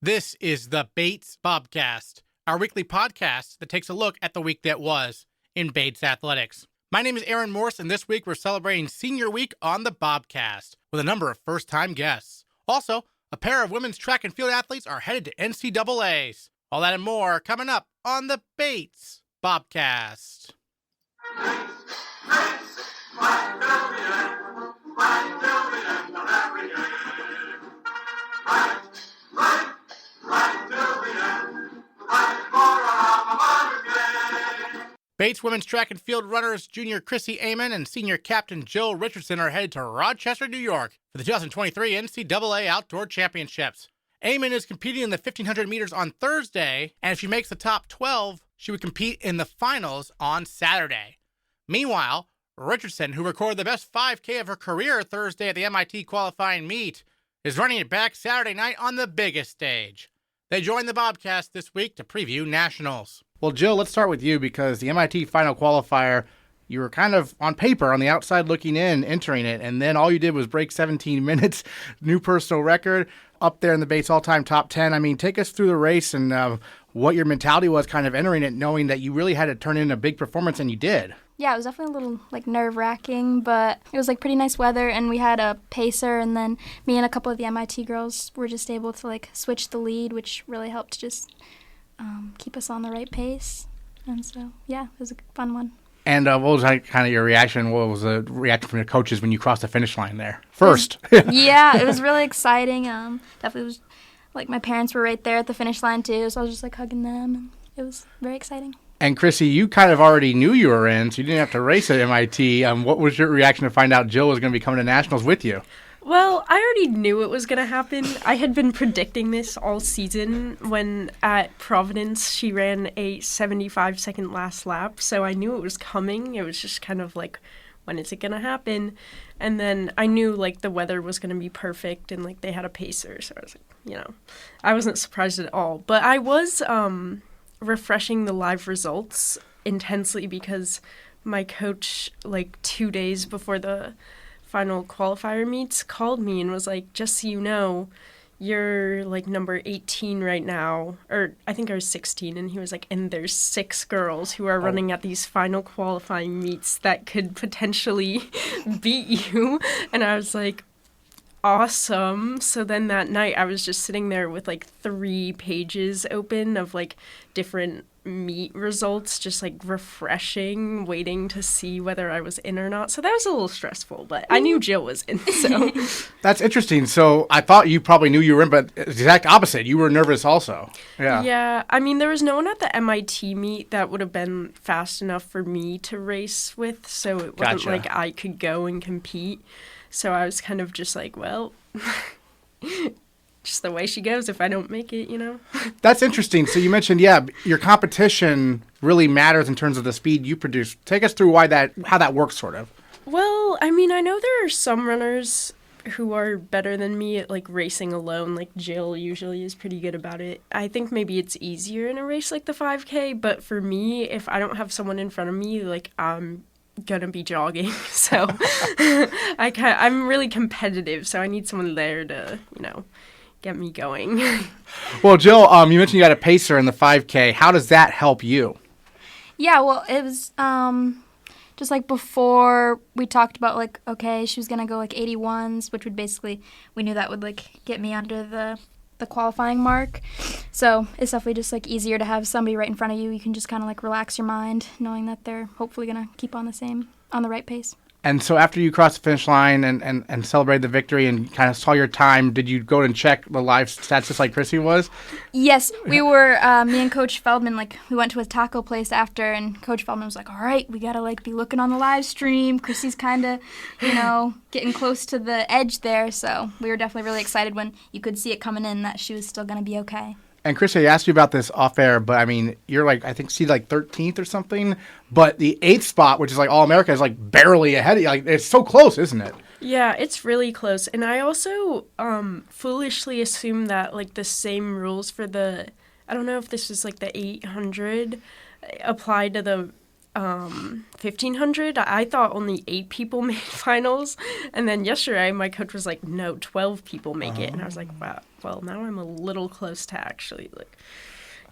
This is the Bates Bobcast, our weekly podcast that takes a look at the week that was in Bates athletics. My name is Aaron Morse, and this week we're celebrating Senior Week on the Bobcast with a number of first-time guests. Also, a pair of women's track and field athletes are headed to NCAAs. All that and more coming up on the Bates Bobcast. Bates women's track and field runners junior Chrissy Aman and senior captain Jill Richardson are headed to Rochester, New York for the 2023 NCAA Outdoor Championships. Aman is competing in the 1,500 meters on Thursday, and if she makes the top 12, she would compete in the finals on Saturday. Meanwhile, Richardson, who recorded the best 5K of her career Thursday at the MIT qualifying meet, is running it back Saturday night on the biggest stage. They joined the Bobcast this week to preview nationals. Well, Jill, let's start with you because the MIT final qualifier, you were kind of on paper on the outside looking in, entering it, and then all you did was break 17 minutes, new personal record, up there in the Bates all-time top 10. I mean, take us through the race and what your mentality was kind of entering it, knowing that you really had to turn in a big performance, and you did. Yeah, it was definitely a little, nerve-wracking, but it was, pretty nice weather, and we had a pacer, and then me and a couple of the MIT girls were just able to, switch the lead, which really helped just keep us on the right pace. And so, yeah, it was a fun one. And what was kind of your reaction? What was the reaction from your coaches when you crossed the finish line there? First. Yeah, it was really exciting. Definitely was, my parents were right there at the finish line, too, so I was just, hugging them, and it was very exciting. And Chrissy, you kind of already knew you were in, so you didn't have to race at MIT. What was your reaction to find out Jill was going to be coming to nationals with you? Well, I already knew it was going to happen. I had been predicting this all season when at Providence she ran a 75-second last lap, so I knew it was coming. It was just kind of when is it going to happen? And then I knew, the weather was going to be perfect and, they had a pacer, so I was I wasn't surprised at all. But I was refreshing the live results intensely because my coach, 2 days before the final qualifier meets, called me and was just so you know, you're number 18 right now, or I think I was 16, and he was and there's 6 girls who are running at these final qualifying meets that could potentially beat you. And I was awesome. So then that night I was just sitting there with 3 pages open of different meet results, just refreshing, waiting to see whether I was in or not. So that was a little stressful, but I knew Jill was in, so. That's interesting. So I thought you probably knew you were in, but the exact opposite. You were nervous also. Yeah. Yeah. I mean, there was no one at the MIT meet that would have been fast enough for me to race with, so it wasn't I could go and compete. So I was kind of just well, just the way she goes if I don't make it, That's interesting. So you mentioned, your competition really matters in terms of the speed you produce. Take us through how that works, sort of. Well, I mean, I know there are some runners who are better than me at, racing alone. Jill usually is pretty good about it. I think maybe it's easier in a race like the 5K, but for me, if I don't have someone in front of me, I'm gonna be jogging, so I'm really competitive, so I need someone there to, get me going. Well, Jill, you mentioned you had a pacer in the 5K. How does that help you? Yeah, well, it was just before we talked about okay, she was gonna go 81s, which would basically, we knew that would get me under the qualifying mark. So it's definitely just easier to have somebody right in front of you. You can just kind of relax your mind knowing that they're hopefully gonna keep on the right pace. And so after you crossed the finish line and celebrated the victory and kind of saw your time, did you go and check the live stats just like Chrissy was? Yes, we were, me and Coach Feldman, we went to a taco place after, and Coach Feldman was all right, we gotta, be looking on the live stream. Chrissy's kind of, getting close to the edge there, so we were definitely really excited when you could see it coming in that she was still gonna be okay. And Chrissy, I asked you about this off air, but I mean, you're I think she's 13th or something, but the 8th spot, which is All-America, is barely ahead of you. It's so close, isn't it? Yeah, it's really close. And I also foolishly assumed that the same rules for the, I don't know if this was the 800 applied to the 1500. I thought only 8 people made finals, and then yesterday my coach was like, no, 12 people make it, and I was like, wow, well, now I'm a little close to actually, like,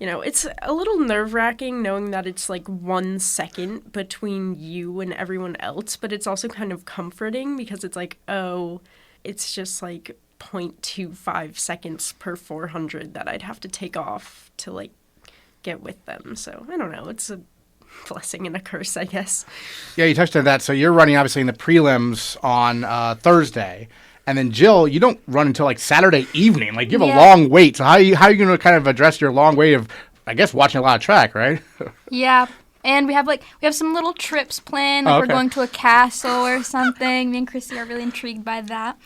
you know, it's a little nerve-wracking knowing that it's like 1 second between you and everyone else, but it's also kind of comforting because it's like, oh, it's just like 0.25 seconds per 400 that I'd have to take off to like get with them. So I don't know, it's a blessing and a curse, I guess. Yeah, you touched on that. So you're running obviously in the prelims on Thursday. And then Jill, you don't run until like Saturday evening. Like you have a long wait. So how are you going to kind of address your long wait of, I guess, watching a lot of track, right? Yeah. And we have some little trips planned. Like we're going to a castle or something. Me and Chrissy are really intrigued by that.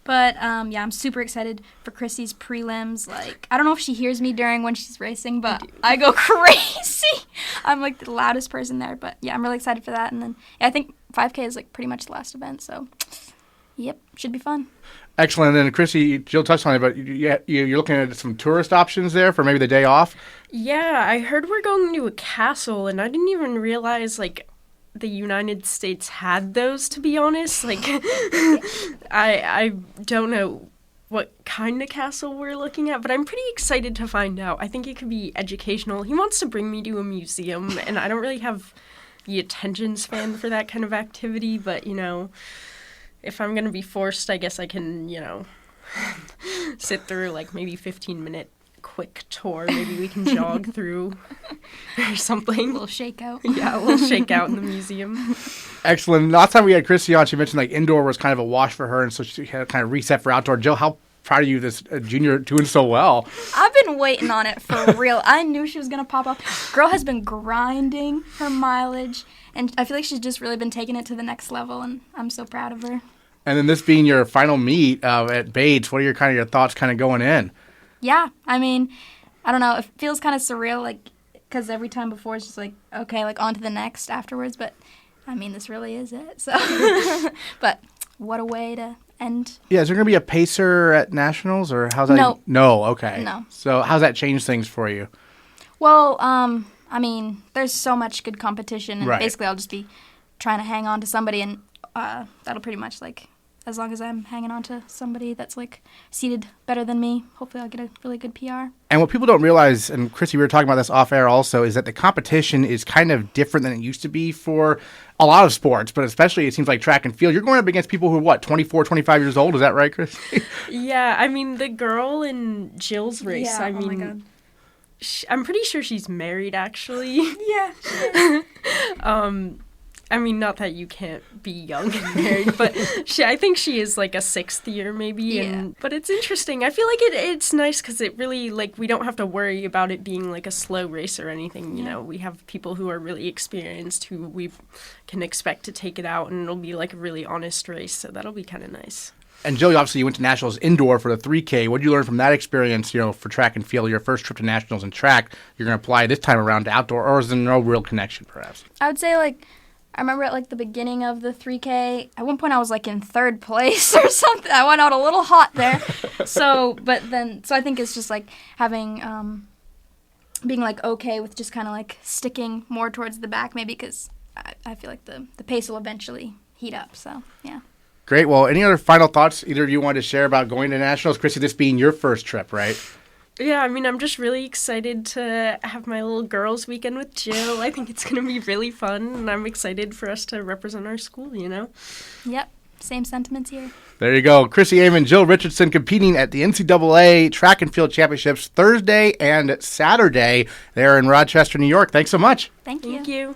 But yeah, I'm super excited for Chrissy's prelims. Like, I don't know if she hears me when she's racing, but I go crazy. I'm like the loudest person there. But yeah, I'm really excited for that. And then I think 5K is like pretty much the last event. So yep, should be fun. Excellent. And then Chrissy, Jill touched on it, but you're looking at some tourist options there for maybe the day off? Yeah, I heard we're going to a castle, and I didn't even realize, like, the United States had those, to be honest. Like, I don't know what kind of castle we're looking at, but I'm pretty excited to find out. I think it could be educational. He wants to bring me to a museum, and I don't really have the attention span for that kind of activity, but, you know, if I'm going to be forced, I guess I can, you know, sit through like maybe 15-minute quick tour. Maybe we can jog through or something. A little shakeout. Yeah, a little shakeout in the museum. Excellent. Last time we had Chrissy on, she mentioned like indoor was kind of a wash for her, and so she had to kind of reset for outdoor. Jill, how proud of you this junior doing so well? I've been waiting on it for real. I knew she was going to pop up. Girl has been grinding her mileage, and I feel like she's just really been taking it to the next level, and I'm so proud of her. And then this being your final meet at Bates, what are your thoughts kind of going in? Yeah, I mean, I don't know. It feels kind of surreal, like, because every time before it's just like, okay, like on to the next afterwards. But, I mean, this really is it. So, but what a way to end. Yeah, is there going to be a pacer at Nationals, or how's that? No. No, okay. No. So how's that change things for you? Well, I mean, there's so much good competition, and right. Basically I'll just be trying to hang on to somebody, and that'll pretty much, like, as long as I'm hanging on to somebody that's, like, seated better than me, hopefully I'll get a really good PR. And what people don't realize, and Chrissy, we were talking about this off air also, is that the competition is kind of different than it used to be for a lot of sports, but especially it seems like track and field. You're going up against people who are, 24, 25 years old? Is that right, Chrissy? Yeah, I mean, the girl in Jill's race, yeah, I mean, oh my God. I'm pretty sure she's married, actually. Yeah. I mean, not that you can't be young and married, but I think she is like a 6th year maybe. Yeah. But it's interesting. I feel like it's nice because it really, like, we don't have to worry about it being like a slow race or anything. You know, we have people who are really experienced who we can expect to take it out, and it'll be like a really honest race. So that'll be kind of nice. And Jill, obviously you went to Nationals indoor for the 3K. What did you learn from that experience, for track and field, your first trip to Nationals and track? You're going to apply this time around to outdoor, or is there no real connection perhaps? I would say, like, I remember at, like, the beginning of the 3K, at one point I was, like, in 3rd place or something. I went out a little hot there. So I think it's just, like, having, being, like, okay with just kind of, like, sticking more towards the back maybe, because I feel like the pace will eventually heat up. So, yeah. Great. Well, any other final thoughts either of you wanted to share about going to Nationals? Chrissy, this being your first trip, right? Yeah, I mean, I'm just really excited to have my little girls' weekend with Jill. I think it's going to be really fun, and I'm excited for us to represent our school, Yep, same sentiments here. There you go. Chrissy, Aman, Jill Richardson competing at the NCAA Track and Field Championships Thursday and Saturday there in Rochester, New York. Thanks so much. Thank you. Thank you.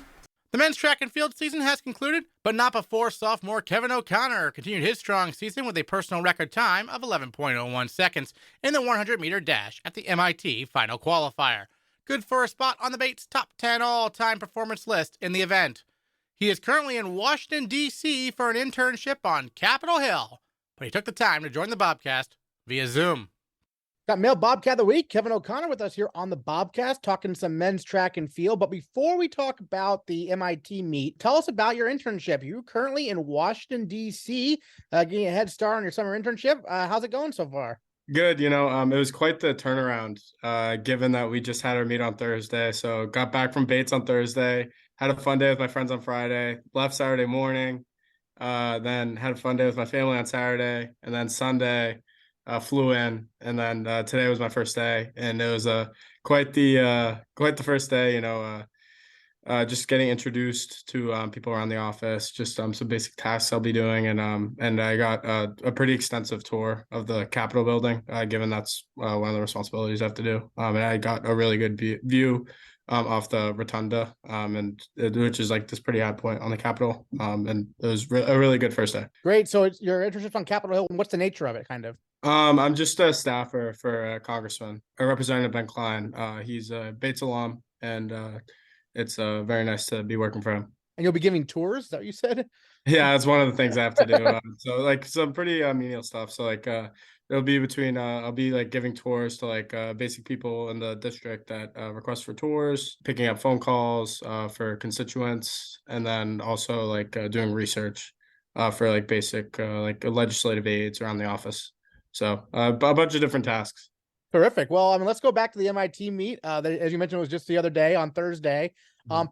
The men's track and field season has concluded, but not before sophomore Kevin O'Connor continued his strong season with a personal record time of 11.01 seconds in the 100-meter dash at the MIT Final Qualifier. Good for a spot on the Bates top 10 all-time performance list in the event. He is currently in Washington, D.C. for an internship on Capitol Hill, but he took the time to join the Bobcast via Zoom. Got male Bobcat of the week, Kevin O'Connor, with us here on the Bobcast, talking some men's track and field. But before we talk about the MIT meet, tell us about your internship. You're currently in Washington, D.C., getting a head start on your summer internship. How's it going so far? Good. It was quite the turnaround, given that we just had our meet on Thursday. So got back from Bates on Thursday, had a fun day with my friends on Friday, left Saturday morning, then had a fun day with my family on Saturday, and then Sunday flew in, and then today was my first day, and it was quite the first day, just getting introduced to people around the office, just some basic tasks I'll be doing, and I got a pretty extensive tour of the Capitol building, given that's one of the responsibilities I have to do, and I got a really good view off the rotunda, which is like this pretty high point on the Capitol, and it was a really good first day. Great. So it's your internship on Capitol Hill. What's the nature of it, kind of? I'm just a staffer for Congressman, Representative Ben Klein. He's a Bates alum, and it's very nice to be working for him. And you'll be giving tours, is that what you said? Yeah, it's one of the things I have to do. So like some pretty menial stuff. So like it'll be between I'll be like giving tours to like basic people in the district that request for tours, picking up phone calls for constituents, and then also like doing research for like basic like legislative aides around the office. So a bunch of different tasks. Terrific. Well, I mean, let's go back to the MIT meet. That, as you mentioned, was just the other day on Thursday.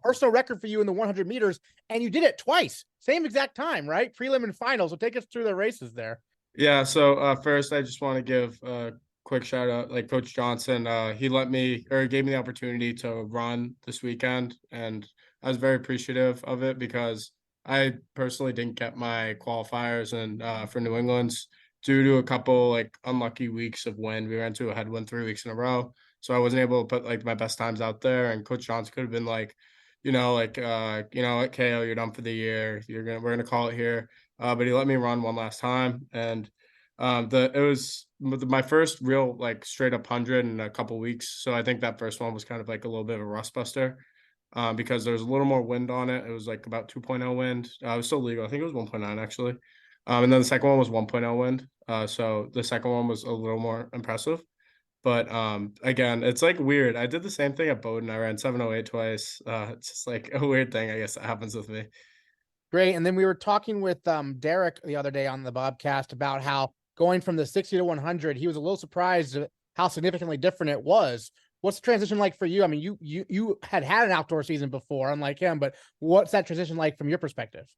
Personal record for you in the 100 meters, and you did it twice, same exact time, right? Prelim and final. So take us through the races there. Yeah. So first, I just want to give a quick shout out, like Coach Johnson. He gave me the opportunity to run this weekend, and I was very appreciative of it because I personally didn't get my qualifiers and for New England's due to a couple like unlucky weeks of wind. We ran into a headwind 3 weeks in a row. So I wasn't able to put like my best times out there. And Coach Johnson could have been like, at KO, you're done for the year. We're gonna call it here. But he let me run one last time. And it was my first real like straight up 100 in a couple weeks. So I think that first one was kind of like a little bit of a rust buster. Because there was a little more wind on it. It was like about 2.0 wind. It was still legal. I think it was 1.9 actually. And then the second one was 1.0 wind. So the second one was a little more impressive. But again, it's like weird. I did the same thing at Bowdoin. I ran 708 twice. It's just like a weird thing, I guess, that happens with me. Great. And then we were talking with Derek the other day on the Bobcast about how going from the 60 to 100, he was a little surprised at how significantly different it was. What's the transition like for you? I mean, you had an outdoor season before, unlike him, but what's that transition like from your perspective?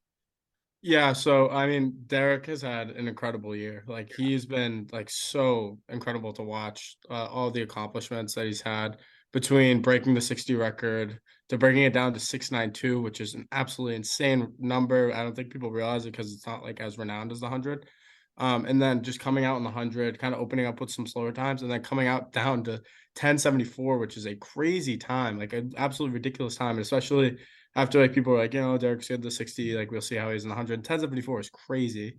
Yeah, so I mean, Derek has had an incredible year. Like he's been like so incredible to watch. All the accomplishments that he's had between breaking the 60 record to bringing it down to 692, which is an absolutely insane number. I don't think people realize it because it's not like as renowned as the 100. And then just coming out in the 100, kind of opening up with some slower times, and then coming out down to 1074, which is a crazy time, like an absolutely ridiculous time, especially after like people were like, Derek's good the 60, like we'll see how he's in the 100. 1074 is crazy.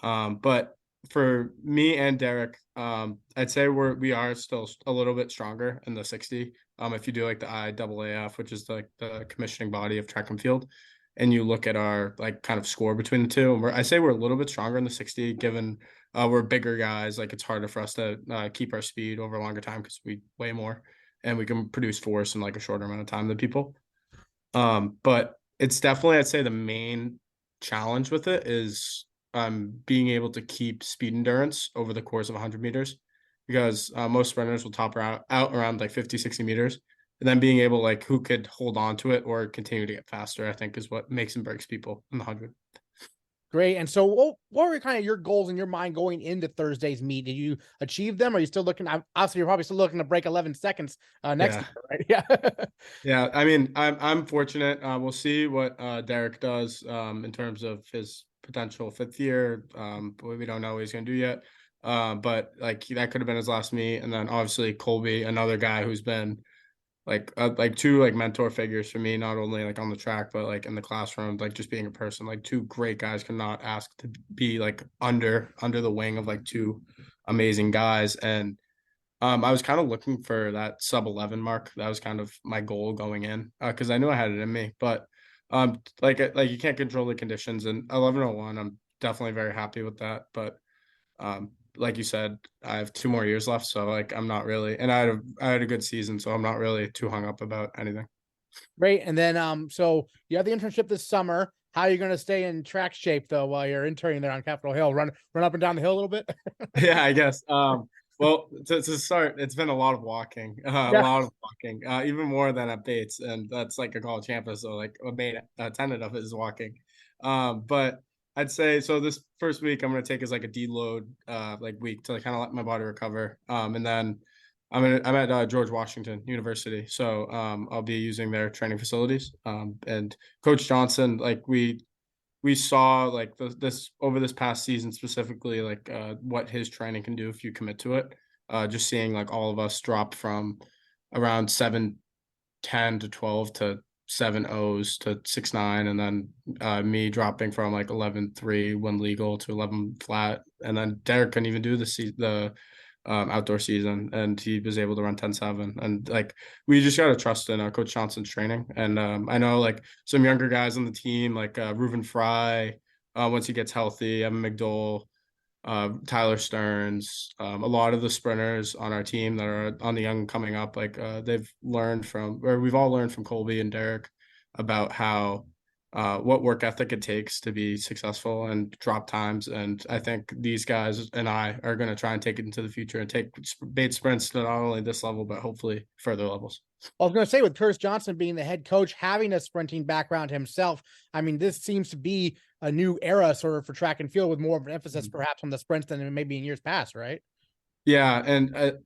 But for me and Derek, I'd say we are still a little bit stronger in the 60. If you do like the IAAF, which is like the commissioning body of track and field, and you look at our like kind of score between the two, and I say we're a little bit stronger in the 60, given we're bigger guys. Like it's harder for us to keep our speed over a longer time because we weigh more and we can produce force in like a shorter amount of time than people. But it's definitely, I'd say the main challenge with it is being able to keep speed endurance over the course of 100 meters, because most sprinters will top out around like 50, 60 meters. And then being able like who could hold on to it or continue to get faster, I think is what makes and breaks people in the 100. Great. And so what were kind of your goals in your mind going into Thursday's meet? Did you achieve them? Or are you still looking, obviously you're probably still looking to break 11 seconds next year, right? Yeah. Yeah. I mean, I'm fortunate. We'll see what Derek does in terms of his potential fifth year. We don't know what he's going to do yet. But like that could have been his last meet. And then obviously Colby, another guy who's been like two like mentor figures for me, not only like on the track but like in the classroom, like just being a person. Like two great guys, cannot ask to be like under the wing of like two amazing guys. And I was kind of looking for that sub 11 mark. That was kind of my goal going in, because I knew I had it in me. But like you can't control the conditions, and 11:01, I'm definitely very happy with that. But like you said, I have 2 more years left, so like I'm not really, and I had a good season, so I'm not really too hung up about anything. Great. And then so you have the internship this summer. How are you going to stay in track shape though while you're interning there on Capitol Hill? Run up and down the hill a little bit? Yeah, I guess. Well, to start, it's been a lot of walking, even more than at Bates, and that's like a college campus, so like a main tenet of it is walking. But I'd say so. This first week, I'm gonna take as like a deload, like week to like, kind of let my body recover, and then I'm at George Washington University, so I'll be using their training facilities, and Coach Johnson, like we saw like this over this past season specifically, like what his training can do if you commit to it. Just seeing like all of us drop from around 7'10" to 12 to 7'0" to 6'9", and then me dropping from like 11'3" when legal to 11 flat, and then Derek couldn't even do the outdoor season, and he was able to run 10.7. And like we just got to trust in Coach Johnson's training. And I know like some younger guys on the team, like Reuven Fry, once he gets healthy, Evan McDowell, Tyler Stearns, a lot of the sprinters on our team that are on the young coming up, like they've learned from, or we've all learned from Colby and Derek about how what work ethic it takes to be successful and drop times. And I think these guys and I are going to try and take it into the future and take Bates sprints to not only this level, but hopefully further levels. I was going to say, with Curtis Johnson being the head coach, having a sprinting background himself, I mean, this seems to be a new era sort of for track and field with more of an emphasis perhaps on the sprints than maybe in years past, right? Yeah. And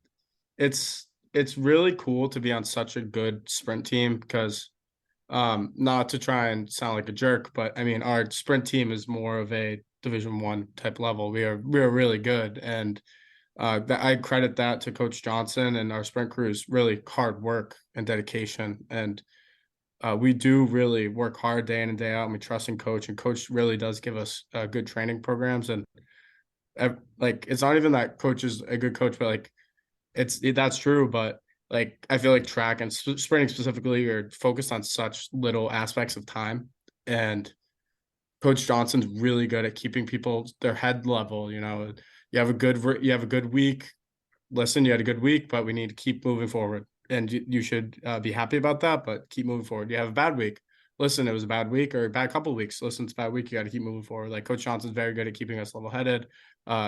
it's really cool to be on such a good sprint team because not to try and sound like a jerk, but I mean, our sprint team is more of a Division I type level. We are really good. And I credit that to Coach Johnson and our sprint crews, really hard work and dedication. And we do really work hard day in and day out, and we trust in Coach, and Coach really does give us good training programs. And like, it's not even that Coach is a good coach, but like that's true. But like, I feel like track and sprinting specifically are focused on such little aspects of time. And Coach Johnson's really good at keeping people their head level. You know, you have a good week. Listen, you had a good week, but we need to keep moving forward. And you should be happy about that, but keep moving forward. You have a bad week. Listen, it was a bad week or a bad couple of weeks. Listen, it's a bad week. You got to keep moving forward. Like Coach Johnson's very good at keeping us level headed,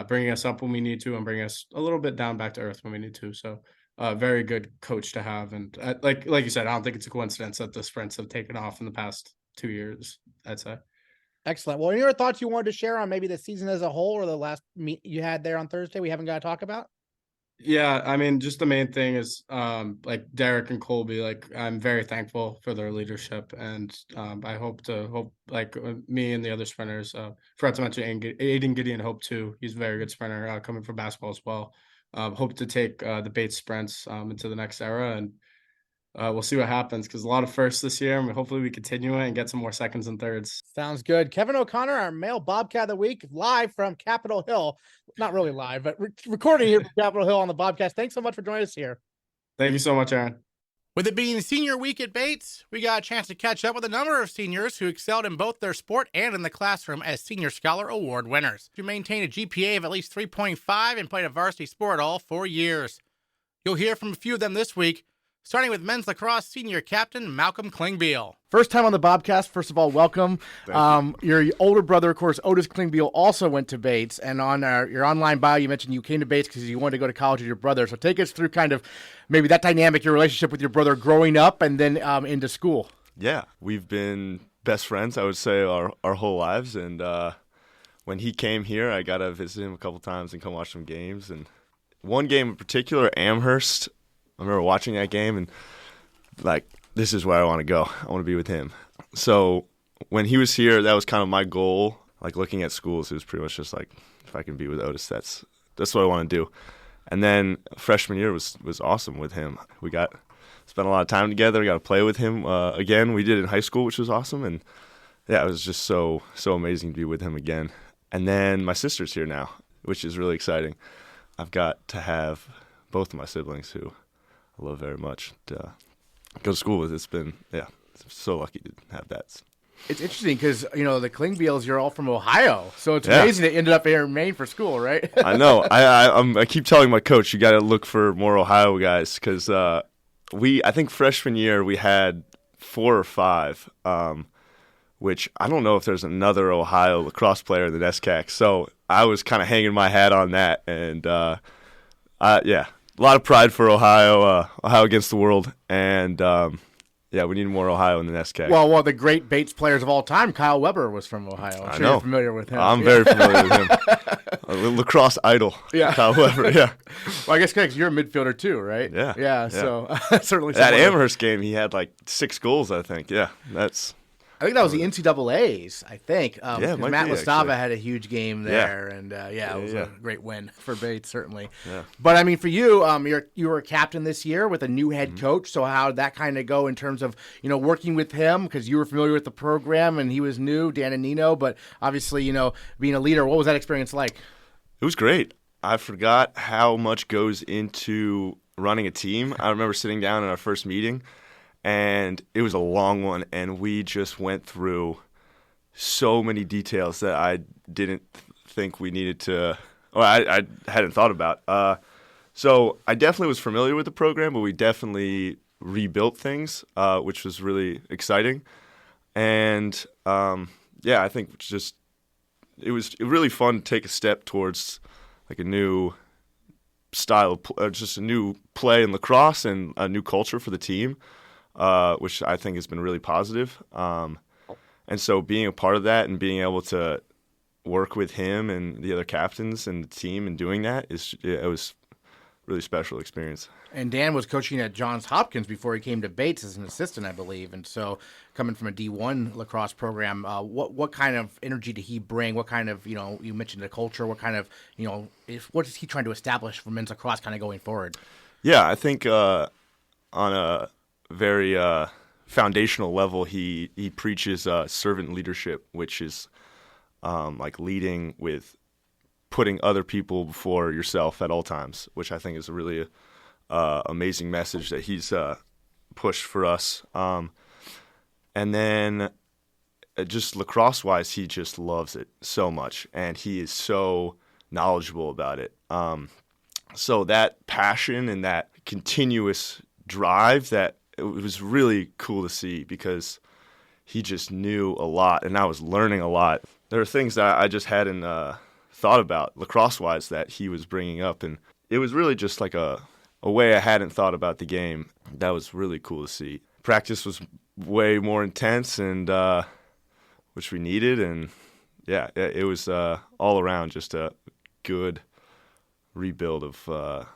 bringing us up when we need to, and bringing us a little bit down back to earth when we need to. So very good coach to have. And like you said, I don't think it's a coincidence that the sprints have taken off in the past 2 years, I'd say. Excellent. Well, any other thoughts you wanted to share on maybe the season as a whole or the last meet you had there on Thursday we haven't got to talk about? Yeah, I mean, just the main thing is like Derek and Colby, like I'm very thankful for their leadership, and I hope like me and the other sprinters, forgot to mention Aiden Gideon, hope too. He's a very good sprinter coming from basketball as well. Hope to take the Bates sprints into the next era, and we'll see what happens because a lot of firsts this year, and hopefully we continue it and get some more seconds and thirds. Sounds good. Kevin O'Connor, our male Bobcat of the week, live from Capitol Hill. Not really live, but recording here from Capitol Hill on the Bobcast. Thanks so much for joining us here. Thank you so much, Aaron. With it being senior week at Bates, we got a chance to catch up with a number of seniors who excelled in both their sport and in the classroom as Senior Scholar Award winners, who maintained a GPA of at least 3.5 and played a varsity sport all 4 years. You'll hear from a few of them this week, starting with men's lacrosse senior captain Malcolm Klingbeil. First time on the Bobcast. First of all, welcome. Your older brother, of course, Otis Klingbeil, also went to Bates. And on your online bio, you mentioned you came to Bates because you wanted to go to college with your brother. So take us through kind of maybe that dynamic, your relationship with your brother growing up and then into school. Yeah, we've been best friends, I would say, our whole lives. And when he came here, I got to visit him a couple times and come watch some games. And one game in particular, Amherst, I remember watching that game and like, this is where I want to go. I want to be with him. So when he was here, that was kind of my goal. Like looking at schools, it was pretty much just like, if I can be with Otis, that's what I want to do. And then freshman year was awesome with him. We spent a lot of time together. We got to play with him again. We did in high school, which was awesome. And yeah, it was just so amazing to be with him again. And then my sister's here now, which is really exciting. I've got to have both of my siblings who I love very much to go to school with. It's been, so lucky to have that. It's interesting because, you know, the Klingbeils, you're all from Ohio. So it's amazing they ended up here in Maine for school, right? I know. I keep telling my coach, you got to look for more Ohio guys because I think freshman year we had 4 or 5, which I don't know if there's another Ohio lacrosse player in the NCAAs. So I was kind of hanging my hat on that. And Yeah, a lot of pride for Ohio. Ohio against the world, and yeah, we need more Ohio in the NCAAs. Well, one of the great Bates players of all time, Kyle Weber, was from Ohio. I'm sure you're familiar with him. I'm very familiar with him. A lacrosse idol, Kyle Weber. Yeah. Well, I guess because you're a midfielder too, right? Yeah. Yeah. So certainly. That Amherst game, he had like 6 goals. I think. Yeah, that's. I think that was the NCAAs. I think. Yeah, Matt be, Lastava had a huge game there, and it was yeah. a great win for Bates, certainly. Yeah. But I mean, for you, you were a captain this year with a new head coach. So how did that kind of go in terms of working with him, because you were familiar with the program and he was new, Dan and Nino. But obviously, being a leader, what was that experience like? It was great. I forgot how much goes into running a team. I remember sitting down in our first meeting. And it was a long one, and we just went through so many details that I didn't think we needed to, or I hadn't thought about. So I definitely was familiar with the program, but we definitely rebuilt things, which was really exciting. And I think it was really fun to take a step towards like a new style, just a new play in lacrosse and a new culture for the team. Which I think has been really positive. And so being a part of that and being able to work with him and the other captains and the team and doing that, it was a really special experience. And Dan was coaching at Johns Hopkins before he came to Bates as an assistant, I believe. And so coming from a D1 lacrosse program, what kind of energy did he bring? What kind of, you mentioned the culture, what kind of, what is he trying to establish for men's lacrosse kind of going forward? Yeah, I think on a very foundational level, he preaches servant leadership, which is like leading with putting other people before yourself at all times, which I think is a really amazing message that he's pushed for us. And then just lacrosse-wise, he just loves it so much, and he is so knowledgeable about it. So that passion and that continuous drive, that it was really cool to see, because he just knew a lot, and I was learning a lot. There are things that I just hadn't thought about lacrosse-wise that he was bringing up, and it was really just like a way I hadn't thought about the game. That was really cool to see. Practice was way more intense, and which we needed, and yeah, it was all around just a good rebuild of where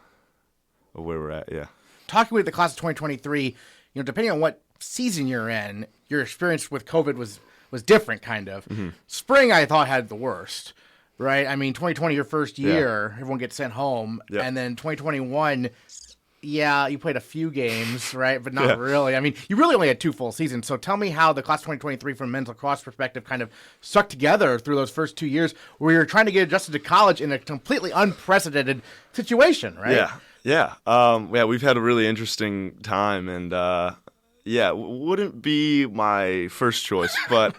we're at. Yeah. Talking with the class of 2023, depending on what season you're in, your experience with COVID was different, kind of. Mm-hmm. Spring, I thought, had the worst, right? I mean, 2020, your first year, everyone gets sent home. Yep. And then 2021, you played a few games, right? But not really. I mean, you really only had 2 full seasons. So tell me how the class of 2023, from a men's lacrosse perspective, kind of stuck together through those first 2 years where you're trying to get adjusted to college in a completely unprecedented situation, right? Yeah. Yeah, we've had a really interesting time, and wouldn't be my first choice, but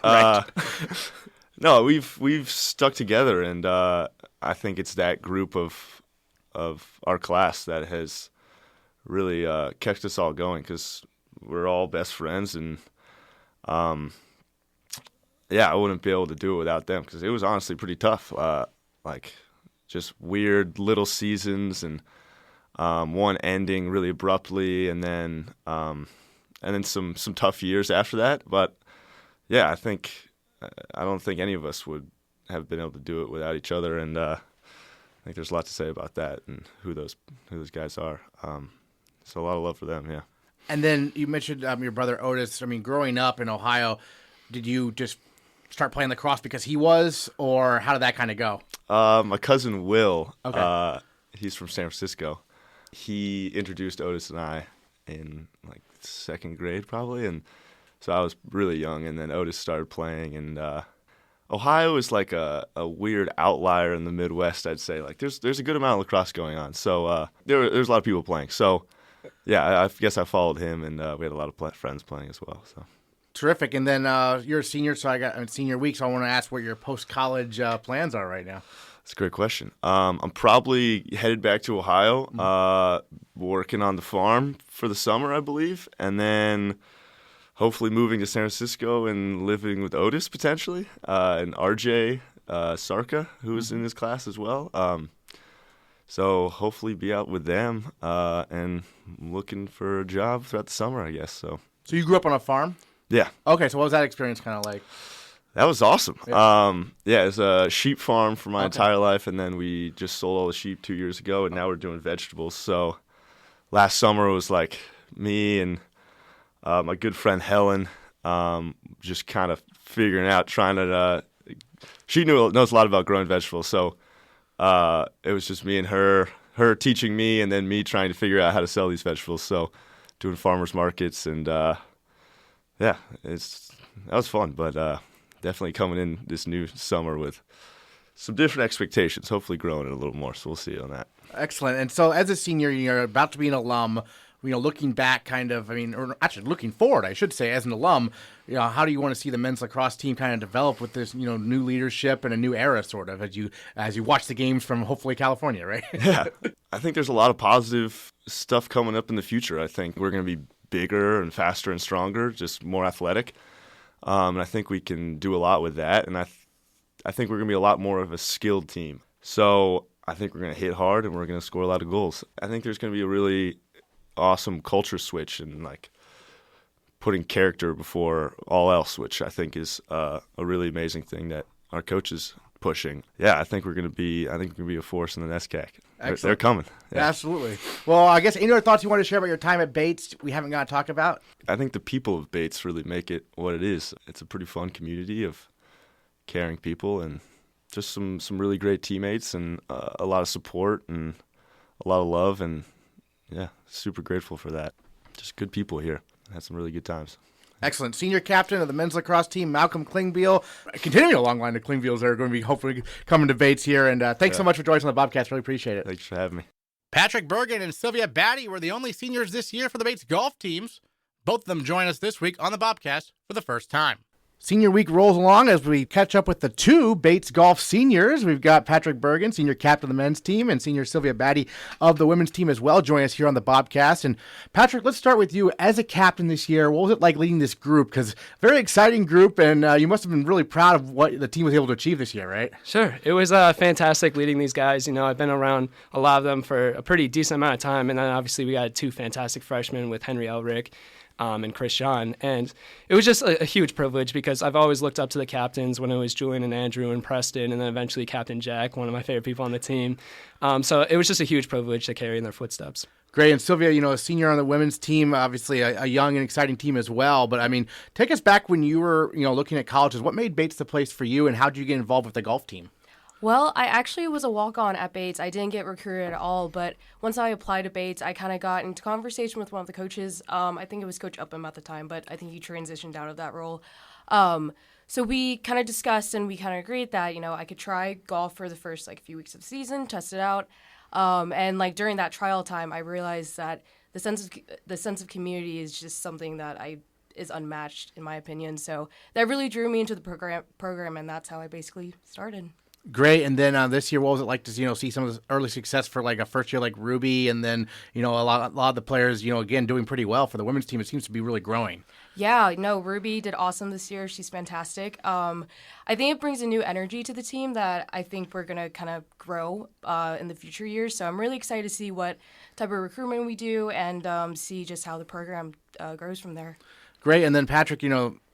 no, we've stuck together, and I think it's that group of our class that has really kept us all going, because we're all best friends, and I wouldn't be able to do it without them, because it was honestly pretty tough, like just weird little seasons, and one ending really abruptly, and then some tough years after that. But yeah, I don't think any of us would have been able to do it without each other, and I think there's a lot to say about that and who those guys are. So a lot of love for them. Yeah. And then you mentioned your brother Otis. I mean, growing up in Ohio, did you just start playing lacrosse because he was, or how did that kind of go? My cousin Will. Okay. He's from San Francisco. He introduced Otis and I in like 2nd grade probably, and so I was really young, and then Otis started playing, and Ohio is like a weird outlier in the Midwest, I'd say. Like there's a good amount of lacrosse going on, so there's a lot of people playing. So yeah, I guess I followed him, and we had a lot of friends playing as well. So terrific. And then you're a senior, so I got senior week, so I want to ask what your post-college plans are right now. That's a great question. I'm probably headed back to Ohio, working on the farm for the summer, I believe, and then hopefully moving to San Francisco and living with Otis potentially, and RJ Sarka, who's in his class as well. So hopefully be out with them and looking for a job throughout the summer, I guess. So you grew up on a farm? Yeah. Okay, so what was that experience kind of like? That was awesome. Yeah. It was a sheep farm for my entire life, and then we just sold all the sheep 2 years ago, and now we're doing vegetables. So last summer was like me and my good friend Helen just kind of figuring out, trying to she knows a lot about growing vegetables, so it was just me and her teaching me, and then me trying to figure out how to sell these vegetables. So doing farmers markets, and that was fun. But definitely coming in this new summer with some different expectations. Hopefully growing it a little more. So we'll see on that. Excellent. And so as a senior, you're about to be an alum. Looking back, or actually looking forward, I should say, as an alum, how do you want to see the men's lacrosse team kind of develop with this, new leadership and a new era, sort of, as you watch the games from hopefully California, right? Yeah, I think there's a lot of positive stuff coming up in the future. I think we're going to be bigger and faster and stronger, just more athletic, and I think we can do a lot with that. And I think we're going to be a lot more of a skilled team. So I think we're going to hit hard and we're going to score a lot of goals. I think there's going to be a really awesome culture switch and like putting character before all else, which I think is a really amazing thing that our coach is pushing. Yeah, I think we're gonna be a force in the NCAAs. They're coming. Yeah. Absolutely. Well, I guess any other thoughts you want to share about your time at Bates we haven't got to talk about? I think the people of Bates really make it what it is. It's a pretty fun community of caring people and just some really great teammates and a lot of support and a lot of love, and yeah, super grateful for that. Just good people here. Had some really good times. Excellent. Senior captain of the men's lacrosse team, Malcolm Klingbeil. Continuing a long line of Klingbeils that are going to be hopefully coming to Bates here. And thanks so much for joining us on the Bobcast. Really appreciate it. Thanks for having me. Patrick Bergin and Sylvia Battye were the only seniors this year for the Bates golf teams. Both of them join us this week on the Bobcast for the first time. Senior week rolls along as we catch up with the two Bates golf seniors. We've got Patrick Bergin, senior captain of the men's team, and senior Sylvia Battye of the women's team as well, join us here on the Bobcast. And Patrick, let's start with you. As a captain this year, what was it like leading this group? Because very exciting group, and you must have been really proud of what the team was able to achieve this year, right? Sure. It was fantastic leading these guys. I've been around a lot of them for a pretty decent amount of time, and then obviously we got two fantastic freshmen with Henry Elric and Chris John. And it was just a huge privilege because I've always looked up to the captains when it was Julian and Andrew and Preston, and then eventually Captain Jack, one of my favorite people on the team. So it was just a huge privilege to carry in their footsteps. Great. And Sylvia, a senior on the women's team, obviously a young and exciting team as well. But, take us back when you were, looking at colleges. What made Bates the place for you, and how did you get involved with the golf team? Well, I actually was a walk-on at Bates. I didn't get recruited at all, but once I applied to Bates, I kind of got into conversation with one of the coaches. I think it was Coach Upham at the time, but I think he transitioned out of that role. So we kind of discussed and we kind of agreed that, I could try golf for the first few weeks of the season, test it out. And during that trial time, I realized that the sense of community is just something that is unmatched in my opinion. So that really drew me into the program, and that's how I basically started. Great. And then this year, what was it like to see some of the early success for a first year like Ruby, and then a lot of the players again doing pretty well for the women's team? It seems to be really growing. Yeah, no, Ruby did awesome this year. She's fantastic. I think it brings a new energy to the team that I think we're gonna kind of grow in the future years. So I'm really excited to see what type of recruitment we do and see just how the program grows from there. Great. And then Patrick,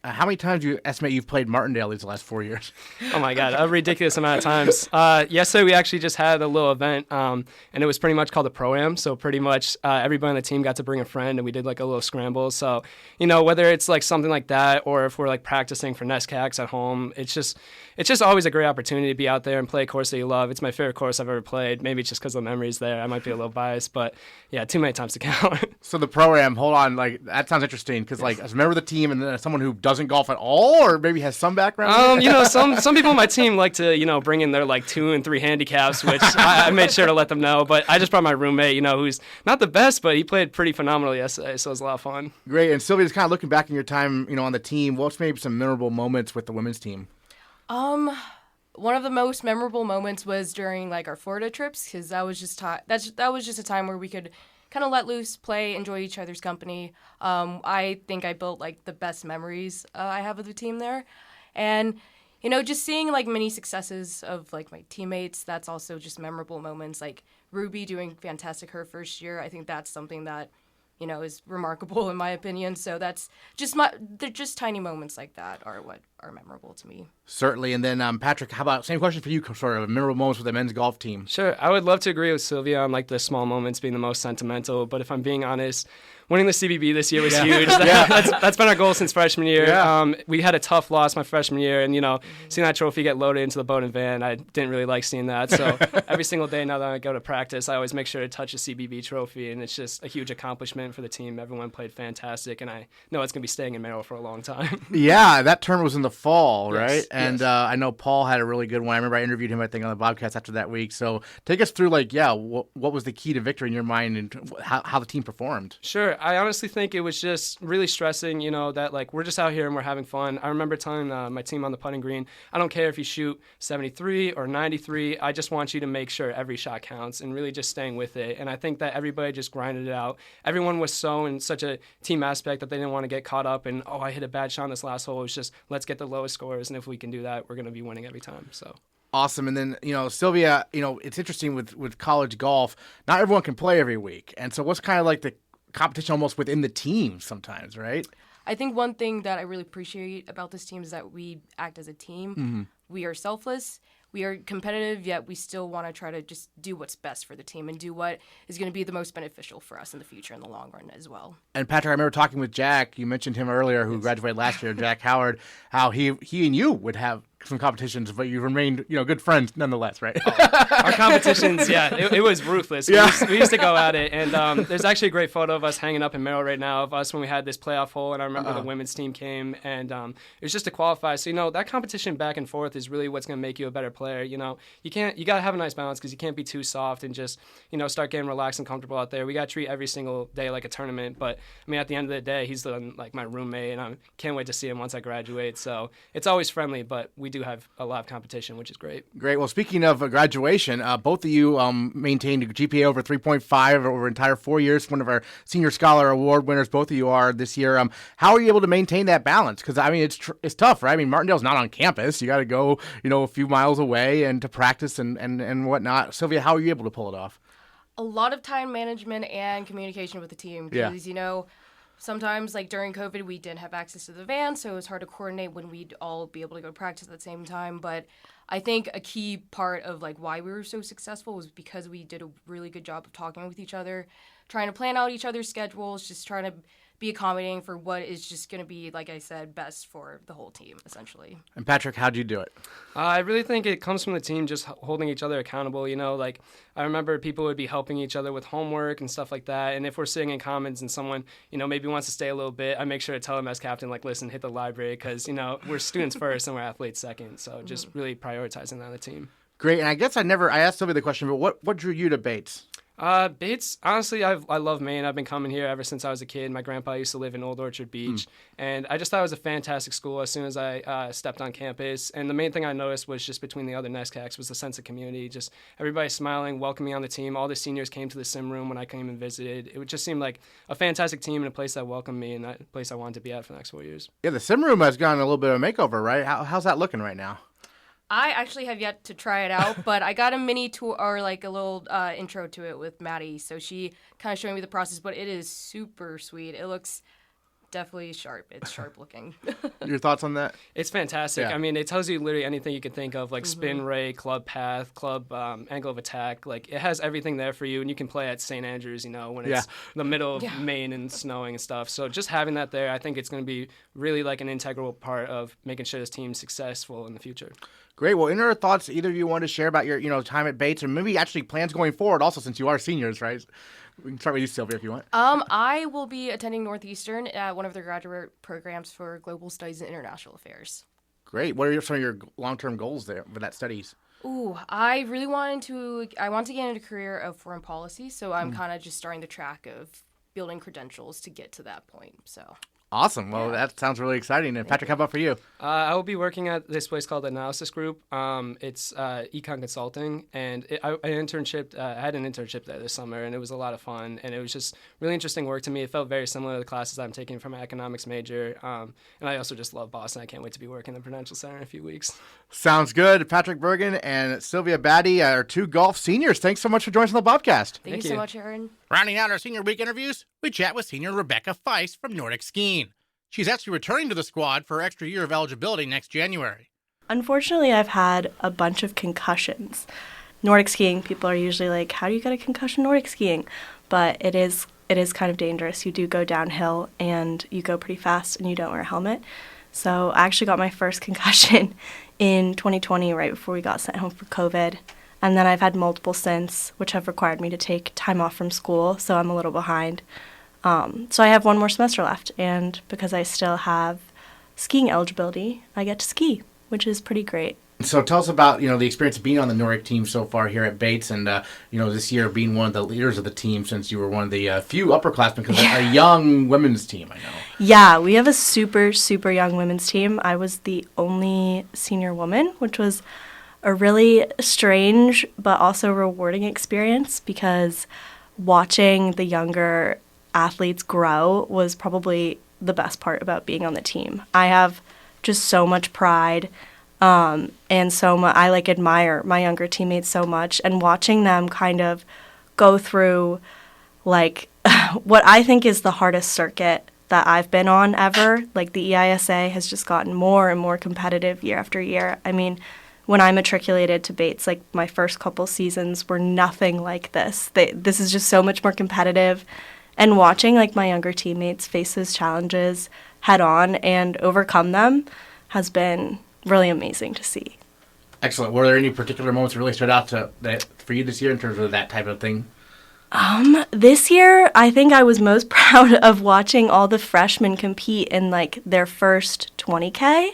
how many times do you estimate you've played Martindale these last 4 years? Oh, my God, a ridiculous amount of times. Yesterday, we actually just had a little event, and it was pretty much called the Pro-Am. So pretty much everybody on the team got to bring a friend, and we did a little scramble. So, whether it's something like that or if we're practicing for NCAAs at home, it's just always a great opportunity to be out there and play a course that you love. It's my favorite course I've ever played. Maybe it's just because of the memories there. I might be a little biased, but yeah, too many times to count. So the Pro-Am, hold on, that sounds interesting because as a member of the team and then someone who doesn't golf at all, or maybe has some background? Some people on my team like to, bring in their 2 and 3 handicaps, which I made sure to let them know. But I just brought my roommate, who's not the best, but he played pretty phenomenal yesterday, so it was a lot of fun. Great. And Sylvia, just kind of looking back in your time, on the team, what's maybe some memorable moments with the women's team? One of the most memorable moments was during our Florida trips, because that was just a time where we could kind of let loose, play, enjoy each other's company. I think I built the best memories I have of the team there, and just seeing like many successes of like my teammates, that's also just memorable moments. Like Ruby doing fantastic her first year. I think that's something that, is remarkable in my opinion. So that's just they're just tiny moments like that are what are memorable to me. Certainly. And then Patrick, how about same question for you, sort of memorable moments with the men's golf team? Sure. I would love to agree with Sylvia on like the small moments being the most sentimental, but if I'm being honest, winning the CBB this year was huge. That's been our goal since freshman year. Yeah. We had a tough loss my freshman year, and seeing that trophy get loaded into the boat and van, I didn't really like seeing that. So every single day now that I go to practice, I always make sure to touch a CBB trophy, and it's just a huge accomplishment for the team. Everyone played fantastic, and I know it's going to be staying in Merrill for a long time. Yeah, that tournament was in the fall, Yes, right? And yes. I know Paul had a really good one. I remember I interviewed him, I think, on the Bobcast after that week. So take us through, what was the key to victory in your mind and how the team performed? Sure. I honestly think it was just really stressing, that we're just out here and we're having fun. I remember telling my team on the putting green, I don't care if you shoot 73 or 93. I just want you to make sure every shot counts and really just staying with it. And I think that everybody just grinded it out. Everyone was so in such a team aspect that they didn't want to get caught up in, I hit a bad shot on this last hole. It was just, let's get the lowest scores. And if we can do that, we're going to be winning every time. So. Awesome. And then, Sylvia, it's interesting with college golf, not everyone can play every week. And so what's kind of like the competition almost within the team sometimes, right? I think one thing that I really appreciate about this team is that we act as a team. Mm-hmm. We are selfless. We are competitive, yet we still want to try to just do what's best for the team and do what is going to be the most beneficial for us in the future in the long run as well. And Patrick, I remember talking with Jack. You mentioned him earlier, who graduated last year, Jack Howard, how he and you would have some competitions, but you remained, good friends nonetheless, right? Our competitions, it was ruthless. Yeah. We used to go at it, and there's actually a great photo of us hanging up in Merrill right now of us when we had this playoff hole, and I remember the women's team came, and it was just to qualify. So, that competition back and forth is really what's going to make you a better player. You got to have a nice balance because you can't be too soft and just, start getting relaxed and comfortable out there. We got to treat every single day like a tournament, but, at the end of the day, he's my roommate, and I can't wait to see him once I graduate. So it's always friendly, but we do have a lot of competition, which is great. Great. Well, speaking of graduation, both of you maintained a GPA over 3.5 over entire 4 years. One of our Senior Scholar Award winners, both of you are this year. How are you able to maintain that balance? Because, it's tough, right? Martindale's not on campus. You got to go, a few miles away and to practice and whatnot. Sylvia, how are you able to pull it off? A lot of time management and communication with the team because, sometimes, during COVID, we didn't have access to the van, so it was hard to coordinate when we'd all be able to go to practice at the same time. But I think a key part of, why we were so successful was because we did a really good job of talking with each other, trying to plan out each other's schedules, just trying to be accommodating for what is just going to be, like I said, best for the whole team, essentially. And Patrick, how'd you do it? I really think it comes from the team just holding each other accountable. I remember people would be helping each other with homework and stuff like that. And if we're sitting in commons and someone, maybe wants to stay a little bit, I make sure to tell them as captain, listen, hit the library because, we're students first and we're athletes second. So just really prioritizing that on the team. Great. And I guess I asked Sylvia the question, but what drew you to Bates? Bates, honestly, I love Maine. I've been coming here ever since I was a kid. My grandpa used to live in Old Orchard Beach, and I just thought it was a fantastic school as soon as I stepped on campus. And the main thing I noticed was just between the other NESCACs was the sense of community. Just everybody smiling, welcoming on the team. All the seniors came to the sim room when I came and visited. It just seemed like a fantastic team and a place that welcomed me and a place I wanted to be at for the next 4 years. Yeah, the sim room has gotten a little bit of a makeover, right? How's that looking right now? I actually have yet to try it out, but I got a mini tour or a little intro to it with Maddie. So she kind of showing me the process, but it is super sweet. It looks definitely sharp. It's sharp looking. Your thoughts on that? It's fantastic. Yeah. It tells you literally anything you can think of, spin rate, club path, club angle of attack. It has everything there for you, and you can play at St. Andrews, when it's the middle of Maine and snowing and stuff. So just having that there, I think it's going to be really an integral part of making sure this team's successful in the future. Great. Well, any other thoughts either of you want to share about your time at Bates, or maybe actually plans going forward also, since you are seniors, right? We can start with you, Sylvia, if you want. I will be attending Northeastern at one of their graduate programs for Global Studies and International Affairs. Great. What are some of your long-term goals there for that studies? Ooh, I really want to get into a career of foreign policy, so I'm kind of just starting the track of building credentials to get to that point. So Awesome. Well, that sounds really exciting. And Patrick, how about for you? I will be working at this place called Analysis Group. It's econ consulting, and I had an internship there this summer, and it was a lot of fun, and it was just really interesting work to me. It felt very similar to the classes I'm taking from my economics major, and I also just love Boston. I can't wait to be working in the Prudential Center in a few weeks. Sounds good. Patrick Bergin and Sylvia Battye are 2 golf seniors. Thanks so much for joining us on the Bobcast. Thank you so much, Aaron. Rounding out our senior week interviews, we chat with senior Rebecca Feist from Nordic skiing. She's actually returning to the squad for an extra year of eligibility next January. Unfortunately, I've had a bunch of concussions. Nordic skiing, people are usually like, how do you get a concussion Nordic skiing? But it is kind of dangerous. You do go downhill and you go pretty fast and you don't wear a helmet. So I actually got my first concussion in 2020 right before we got sent home for COVID. And then I've had multiple since, which have required me to take time off from school, so I'm a little behind. So I have 1 more semester left, and because I still have skiing eligibility, I get to ski, which is pretty great. So tell us about, the experience of being on the Nordic team so far here at Bates and, this year being one of the leaders of the team since you were one of the few upperclassmen because a young women's team, I know. Yeah, we have a super, super young women's team. I was the only senior woman, which was a really strange but also rewarding experience because watching the younger athletes grow was probably the best part about being on the team. I have just so much pride, and I admire my younger teammates so much, and watching them kind of go through what I think is the hardest circuit that I've been on ever. The EISA has just gotten more and more competitive year after year. I mean, when I matriculated to Bates, my first couple seasons were nothing like this. This is just so much more competitive. And watching my younger teammates face those challenges head on and overcome them has been really amazing to see. Excellent. Were there any particular moments that really stood out for you this year in terms of that type of thing? This year, I think I was most proud of watching all the freshmen compete in their first 20K.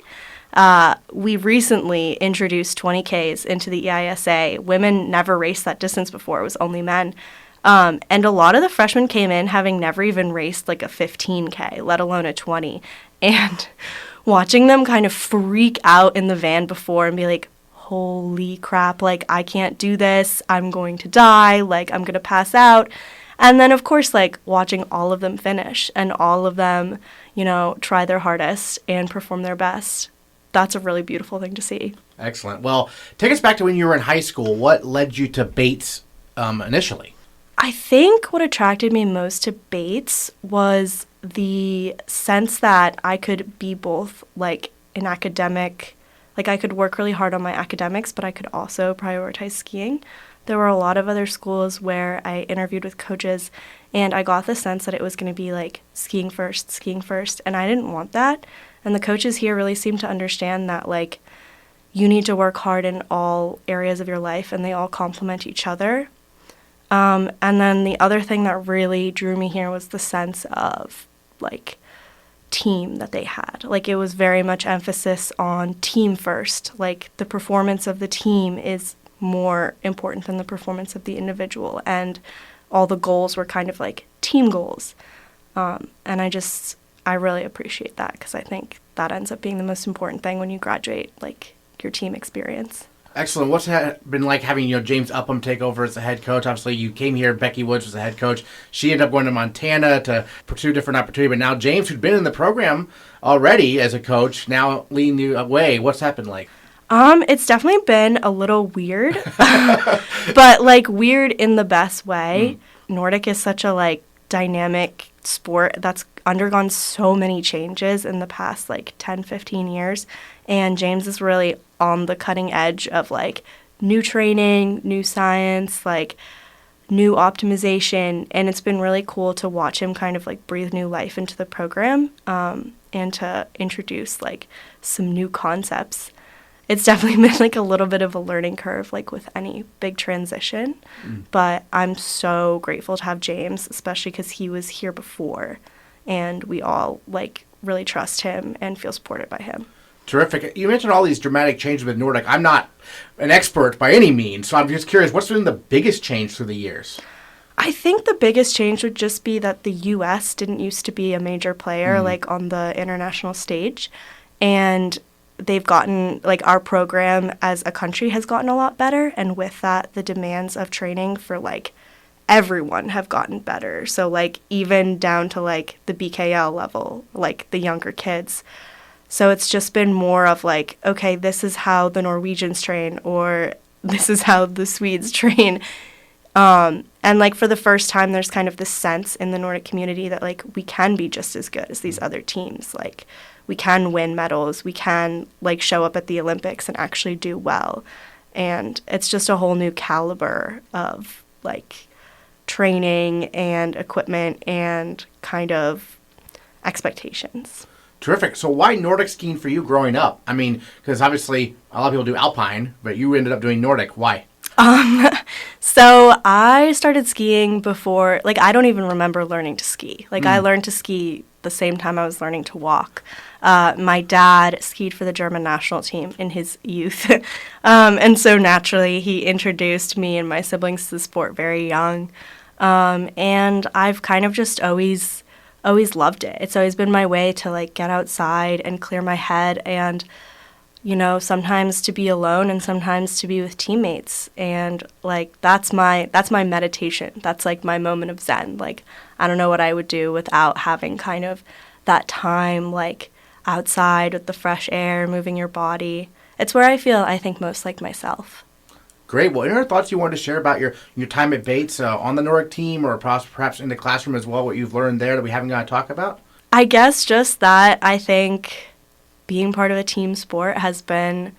We recently introduced 20Ks into the EISA. Women never raced that distance before. It was only men. And a lot of the freshmen came in having never even raced a 15K, let alone a 20. And watching them kind of freak out in the van before and be like, holy crap, I can't do this. I'm going to die. I'm going to pass out. And then, of course, watching all of them finish and all of them, try their hardest and perform their best. That's a really beautiful thing to see. Excellent. Well, take us back to when you were in high school. What led you to Bates initially? I think what attracted me most to Bates was the sense that I could be both an academic, I could work really hard on my academics, but I could also prioritize skiing. There were a lot of other schools where I interviewed with coaches and I got the sense that it was going to be skiing first, and I didn't want that. And the coaches here really seemed to understand that you need to work hard in all areas of your life and they all complement each other. And then the other thing that really drew me here was the sense of, team that they had. It was very much emphasis on team first. The performance of the team is more important than the performance of the individual. And all the goals were kind of team goals. And I really appreciate that because I think that ends up being the most important thing when you graduate, your team experience. Excellent. What's it been like having James Upham take over as the head coach? Obviously, you came here. Becky Woods was the head coach. She ended up going to Montana to pursue a different opportunity. But now James, who'd been in the program already as a coach, now leading you away. What's happened like? It's definitely been a little weird, but weird in the best way. Nordic is such a dynamic sport that's undergone so many changes in the past 10, 15 years. And James is really on the cutting edge of new training, new science, new optimization. And it's been really cool to watch him kind of breathe new life into the program and to introduce some new concepts. It's definitely been a little bit of a learning curve with any big transition. But I'm so grateful to have James, especially because he was here before. And we all really trust him and feel supported by him. Terrific. You mentioned all these dramatic changes with Nordic. I'm not an expert by any means, so I'm just curious, what's been the biggest change through the years? I think the biggest change would just be that the U.S. didn't used to be a major player like on the international stage, and they've gotten like our program as a country has gotten a lot better, and with that, the demands of training for like everyone have gotten better. So like even down to like the BKL level, like the younger kids. So it's just been more of like, okay, this is how the Norwegians train, or this is how the Swedes train. And like for the first time, there's kind of this sense in the Nordic community that like we can be just as good as these other teams. Like we can win medals, we can like show up at the Olympics and actually do well. And it's just a whole new caliber of like training and equipment and kind of expectations. Terrific. So why Nordic skiing for you growing up? I mean, because obviously a lot of people do alpine, but you ended up doing Nordic. Why? So I started skiing before, like I don't even remember learning to ski. Like I learned to ski the same time I was learning to walk. My dad skied for the German national team in his youth. And so naturally he introduced me and my siblings to the sport very young. And I've kind of just always loved it. It's always been my way to like get outside and clear my head, and you know, sometimes to be alone and sometimes to be with teammates. And like that's my meditation. That's like my moment of zen. Like I don't know what I would do without having kind of that time like outside with the fresh air, moving your body. It's where I think most like myself. Great. Well, any other thoughts you wanted to share about your time at Bates on the Nordic team, or perhaps in the classroom as well, what you've learned there that we haven't got to talk about? I guess just that I think being part of a team sport has been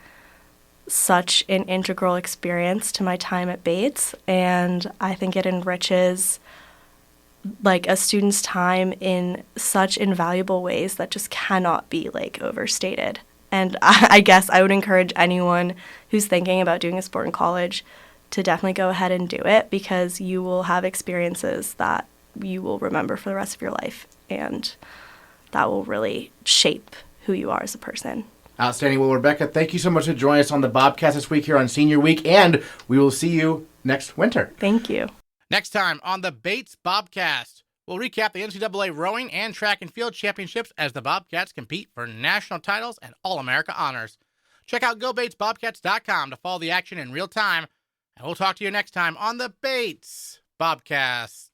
such an integral experience to my time at Bates, and I think it enriches like a student's time in such invaluable ways that just cannot be like overstated. And I guess I would encourage anyone who's thinking about doing a sport in college to definitely go ahead and do it, because you will have experiences that you will remember for the rest of your life, and that will really shape who you are as a person. Outstanding. Well, Rebecca, thank you so much for joining us on the Bobcast this week here on Senior Week, and we will see you next winter. Thank you. Next time on the Bates Bobcast, we'll recap the NCAA rowing and track and field championships as the Bobcats compete for national titles and All-America honors. Check out GoBatesBobcats.com to follow the action in real time, and we'll talk to you next time on the Bates Bobcast.